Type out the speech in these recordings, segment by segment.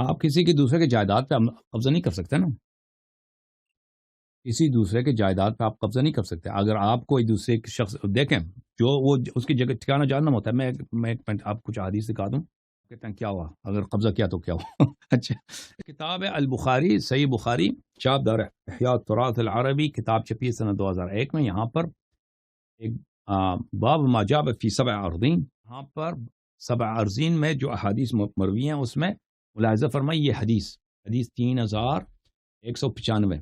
آپ کسی کی دوسرے کے جائیداد پہ قبضہ نہیں کر سکتے نا. کسی دوسرے کے جائیداد پہ آپ قبضہ نہیں کر سکتے. اگر آپ کوئی دوسرے شخص دیکھیں جو وہ اس کی جگہ ٹھکانہ جاننا ہوتا ہے. میں ایک پوائنٹ آپ کچھ حدیث دکھا دوں. کہتے ہیں کیا ہوا اگر قبضہ کیا تو کیا ہوا. اچھا, کتاب ہے البخاری, صحیح بخاری, چاپ دار احیاء التراث العربی, کتاب چھپی ہے سنہ 2001 میں. یہاں پر ایک باب ما جاء فی سبع ارضین, یہاں پر 7 ارضین میں جو احادیث مروی ہیں اس میں ملاحظہ فرمائی یہ حدیث 3195.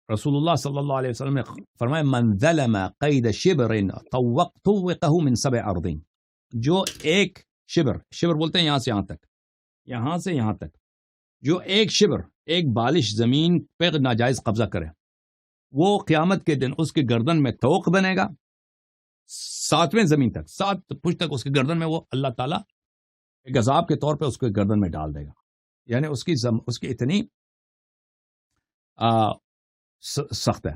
رسول اللہ صلی اللہ علیہ وسلم نے فرمایا من ظلم قید شبر طوقہ من 7 ارضین. جو ایک شبر بولتے ہیں یہاں سے یہاں تک, جو ایک شبر, ایک بالش زمین پہ ناجائز قبضہ کرے, وہ قیامت کے دن اس کے گردن میں طوق بنے گا 7ویں زمین تک, 7 پشت تک اس کے گردن میں وہ اللہ تعالیٰ ایک عذاب کے طور پہ اس کے گردن میں ڈال دے گا. یعنی اس کی اتنی سخت ہے.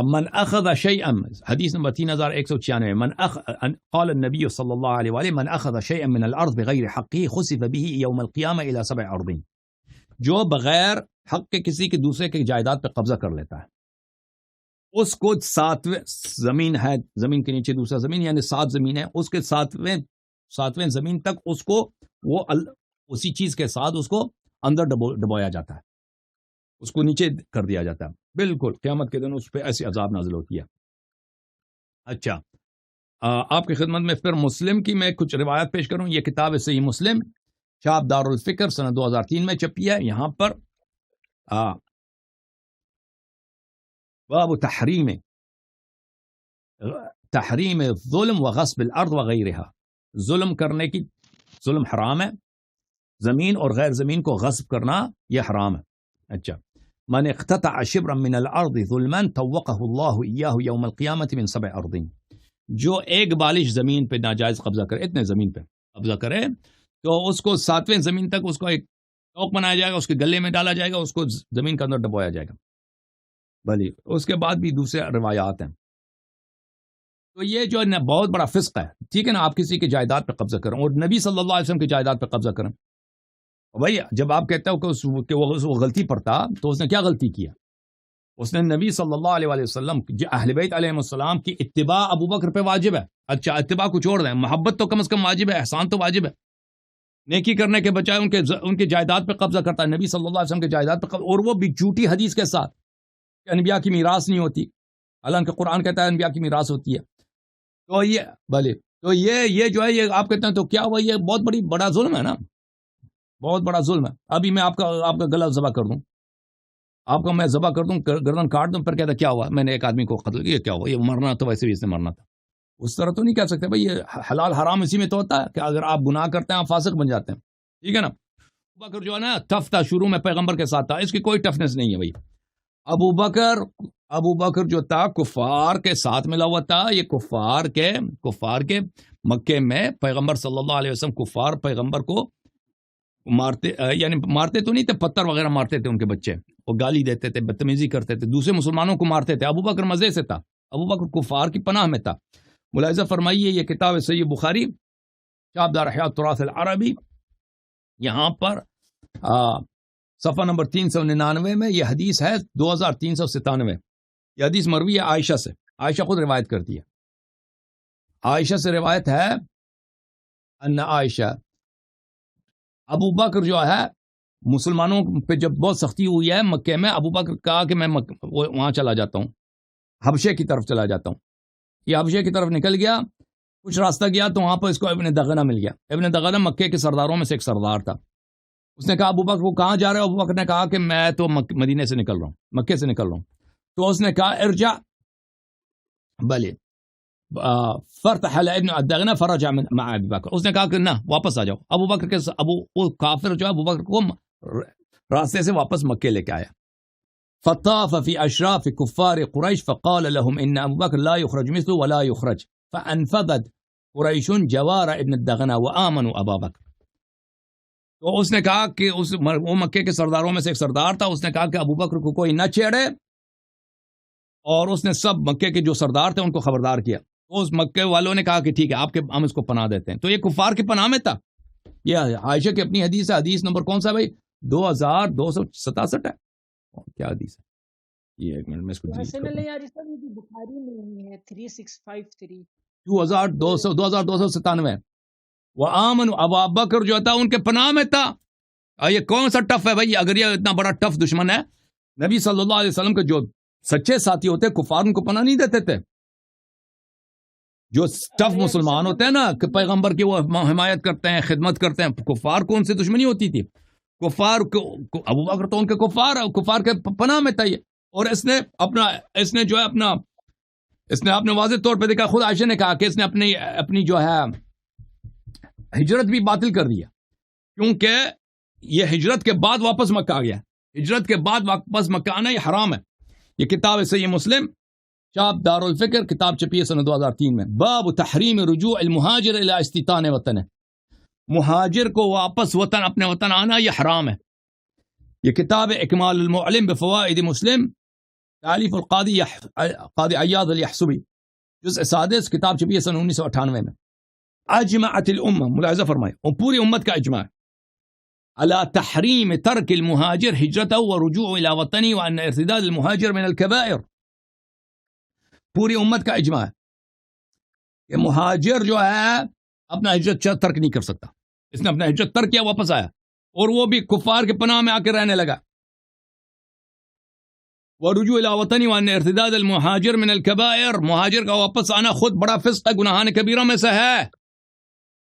من اخذ شیئا, حدیث نمبر 3196, قال النبی صلی اللہ علیہ وآلہ من اخذ شیئا من الارض بغیر حقه خسف به یوم القیامہ الى 7 ارضین. جو بغیر حق کے کسی کے دوسرے کے جائیداد پہ قبضہ کر لیتا ہے, اس کو 7ویں زمین ہے, زمین کے نیچے دوسرا زمین, یعنی 7 زمین ہے, اس کے 7ویں زمین تک اس کو وہ اسی چیز کے ساتھ اس کو اندر ڈبویا جاتا ہے, اس کو نیچے کر دیا جاتا ہے. بالکل قیامت کے دن اس پہ ایسی عذاب نازل ہوتی ہے. اچھا, آپ کی خدمت میں پھر مسلم کی میں کچھ روایت پیش کروں. یہ کتاب ہے صحیح مسلم, چاپ دار الفکر, سنہ 2003 میں چھپی ہے. یہاں پر باب تحریم ظلم و غصب الارض وغیرہا. ظلم حرام ہے, زمین اور غیر زمین کو غصب کرنا یہ حرام ہے. اچھا, من اقتطع شبرا من الارض ظلما طوقہ اللہ ایاہ یوم القیامت من 7 ارضین. جو ایک بالش زمین پہ ناجائز قبضہ کرے, اتنے زمین پہ قبضہ کرے, تو اس کو 7ویں زمین تک اس کو ایک ٹوک بنایا جائے گا, اس کے گلے میں ڈالا جائے گا, اس کو زمین کے اندر ڈبویا جائے گا. بھلی اس کے بعد بھی دوسرے روایات ہیں. تو یہ جو ہے بہت بڑا فسق ہے. ٹھیک ہے نا, آپ کسی کے جائیداد پہ قبضہ کریں اور نبی صلی اللہ علیہ وسلم کے جائیداد پہ قبضہ کریں. بھائی جب آپ کہتے ہو کہ وہ غلطی پر تھا, تو اس نے کیا غلطی کیا؟ اس نے نبی صلی اللہ علیہ وسلم اہل بیت علیہ السلام کی اتباع ابو بکر پہ واجب ہے. اچھا, اتباع کو چھوڑ دیں, محبت تو کم از کم واجب ہے, احسان تو واجب ہے. نیکی کرنے کے بجائے ان کے جائیداد پہ قبضہ کرتا ہے, نبی صلی اللہ علیہ وسلم کے جائیداد پہ قبضہ, اور وہ بھی جھوٹی حدیث کے ساتھ کہ انبیاء کی میراث نہیں ہوتی, حالانکہ قرآن کہتا ہے انبیاء کی میراث ہوتی ہے. تو یہ جو ہے یہ آپ کہتے ہیں تو کیا ہوا, یہ بہت بڑا ظلم ہے نا, بہت بڑا ظلم ہے. ابھی میں آپ کا گلا ذبح کر دوں, آپ کا میں ذبح کر دوں, گردن کاٹ دوں, پھر کہتا کیا ہوا, میں نے ایک آدمی کو قتل کیا, کیا ہوا, یہ مرنا تو ویسے بھی اس نے مرنا تھا. اس طرح تو نہیں کہہ سکتے بھائی. یہ حلال حرام اسی میں تو ہوتا ہے کہ اگر آپ گناہ کرتے ہیں آپ فاسق بن جاتے ہیں. ٹھیک ہے نا. ابو بکر جو ہے نا ٹف تھا, شروع میں پیغمبر کے ساتھ تھا, اس کی کوئی ٹفنس نہیں ہے بھائی. ابو بکر جو تھا کفار کے ساتھ ملا ہوا تھا. یہ کفار کے مکے میں پیغمبر صلی اللہ علیہ وسلم کفار پیغمبر کو مارتے, یعنی مارتے تو نہیں تھے, پتھر وغیرہ مارتے تھے ان کے بچے, وہ گالی دیتے تھے, بدتمیزی کرتے تھے, دوسرے مسلمانوں کو مارتے تھے. ابو بکر مزے سے تھا, ابو بکر کفار کی پناہ میں تھا. ملاحظہ فرمائیے, یہ کتاب ہے صحیح بخاری, چاپ دار احیاء التراث العربی. یہاں پر صفحہ نمبر 399 میں یہ حدیث ہے 2397. یہ حدیث مروی ہے عائشہ سے, عائشہ خود روایت کرتی ہے. عائشہ سے روایت ہے ان عائشہ, ابو بکر جو ہے مسلمانوں پہ جب بہت سختی ہوئی ہے مکے میں, ابو بکر کہا کہ میں وہاں چلا جاتا ہوں, حبشے کی طرف چلا جاتا ہوں. یہ حبشے کی طرف نکل گیا, کچھ راستہ گیا تو وہاں پر اس کو ابن دغنہ مل گیا. ابن دغنہ مکے کے سرداروں میں سے ایک سردار تھا. اس نے کہا ابو بکر کو کہاں جا رہے ہو؟ ابو بکر نے کہا کہ میں تو مدینے سے نکل رہا ہوں, مکے سے نکل رہا ہوں. تو اس نے کہا ارجع, بلے فرتحل ابن الدغنہ فرجع مع ابی بکر. اس نے کہا کہ نہ واپس آ جاؤ. ابو بکر کے وہ کافر جو ہے ابو بکر کو راستے سے واپس مکے لے کے آیا. فطاف في اشراف كفار قریش فقال لهم ان ابو بکر لا يخرج مثله ولا يخرج فانفذت قریش جوار ابن الدغنہ وآمنوا ابا بکر. تو اس نے کہا کہ وہ مکے کے سرداروں میں سے ایک سردار تھا, اس نے کہا کہ ابو بکر کو کوئی نہ چھیڑے, اور اس نے سب مکے کے جو سردار تھے ان کو خبردار کیا تو اس مکے والوں نے کہا کہ ٹھیک ہے ہم اس کو پناہ دیتے ہیں. تو یہ کفار کی پناہ میں تھا. یہ عائشہ کی اپنی حدیث ہے. حدیث نمبر کون سا بھائی؟ 2267 ہے. کیا حدیث ہے یہ؟ ایک منٹ میں اس کو بخاری میں ہے 3653 2297. وہ آمن ابو بکر جو تھا ان کے پناہ میں تھا. یہ کون سا ٹف ہے بھائی؟ اگر یہ اتنا بڑا ٹف دشمن ہے، نبی صلی اللہ علیہ وسلم کے جو سچے ساتھی ہوتے کفار ان کو پناہ نہیں دیتے تھے. جو ٹف مسلمان ہوتے ہیں نا کہ پیغمبر کی وہ حمایت کرتے ہیں، خدمت کرتے ہیں، کفار کو ان سے دشمنی ہوتی تھی. کفار کو ابو بکر تو ان کے کفار کے پناہ میں تھا یہ. اور اس نے آپ نے واضح طور پہ دیکھا. خود عائشہ نے کہا کہ اس نے اپنی جو ہے ہجرت بھی باطل کر دیا، کیونکہ یہ ہجرت کے بعد واپس مکہ آ گیا. ہجرت کے بعد واپس مکہ آنا یہ حرام ہے. یہ کتاب ہے صحیح مسلم، چاپ دار الفکر، کتاب چھپی ہے سن 2003 میں. باب تحریم رجوع المہاجر الی استیطان وطن. مہاجر کو واپس اپنے وطن آنا یہ حرام ہے. یہ کتاب ہے اکمال المعلم بفوائد مسلم، تالیف قاضی عیاض الیحسبی، جزء 6، کتاب چھپی ہے سن 1998 میں. اجمعت الامہ، ملاحظہ فرمائے، اور پوری امت کا اجماع على تحریم ترک المہاجر ہجرته ورجوع الى وطنی وان ارتداد المہاجر من الكبائر. پوری امت کا اجماع ہے کہ مہاجر جو ہے اپنا ہجرت ترک نہیں کر سکتا. اس نے اپنا ہجرت ترک کیا، واپس آیا، اور وہ بھی کفار کے پناہ میں آ کے رہنے لگا. ورجوع الى وطنی وان ارتداد المہاجر من الكبائر، مہاجر کا واپس آنا خود بڑا فسق ہے، گناہان کبیرہ میں سے ہے.